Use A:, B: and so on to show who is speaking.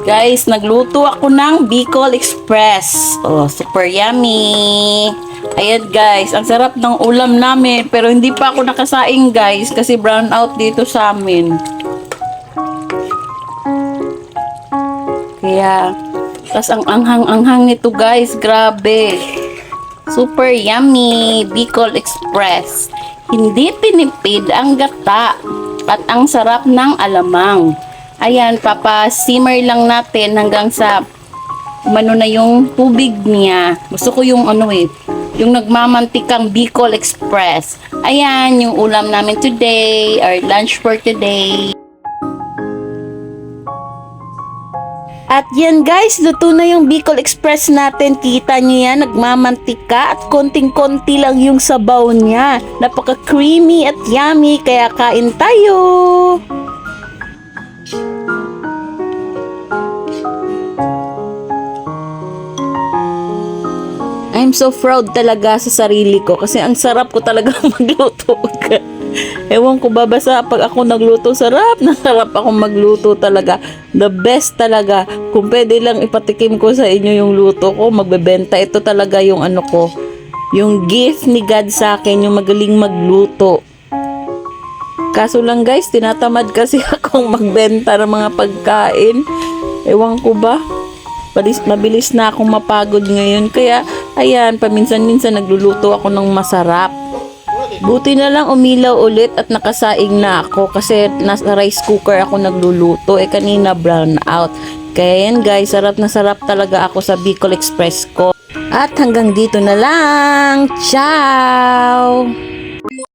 A: Guys, nagluto ako ng Bicol Express. Oh, super yummy. Ayan guys, ang sarap ng ulam namin. Pero hindi pa ako nakasaing guys kasi brown out dito sa amin. Kaya, tas ang anghang-anghang nito guys, grabe. Super yummy, Bicol Express. Hindi tinipid ang gata at ang sarap ng alamang. Ayan, papa-simmer lang natin hanggang sa umano na yung tubig niya. Gusto ko yung yung nagmamantikang Bicol Express. Ayan, yung ulam namin today, our lunch for today. At yan guys, luto na yung Bicol Express natin. Kita niyo yan, nagmamantika at konting-konti lang yung sabaw niya. Napaka-creamy at yummy, kaya kain tayo! I'm so proud talaga sa sarili ko kasi ang sarap ko talaga magluto. Ewan ko ba, basta pag ako nagluto, sarap na sarap ako magluto talaga. The best talaga. Kung pwede lang ipatikim ko sa inyo yung luto ko, magbebenta. Ito talaga yung ko. Yung gift ni God sa akin, yung magaling magluto. Kaso lang guys, tinatamad kasi akong magbenta ng mga pagkain. Ewan ko ba, mabilis na akong mapagod ngayon. Kaya, ayan, paminsan-minsan nagluluto ako ng masarap. Buti na lang umilaw ulit at nakasaing na ako kasi nasa rice cooker ako nagluluto. Kanina brown out. Kaya yan guys, sarap na sarap talaga ako sa Bicol Express ko. At hanggang dito na lang. Ciao!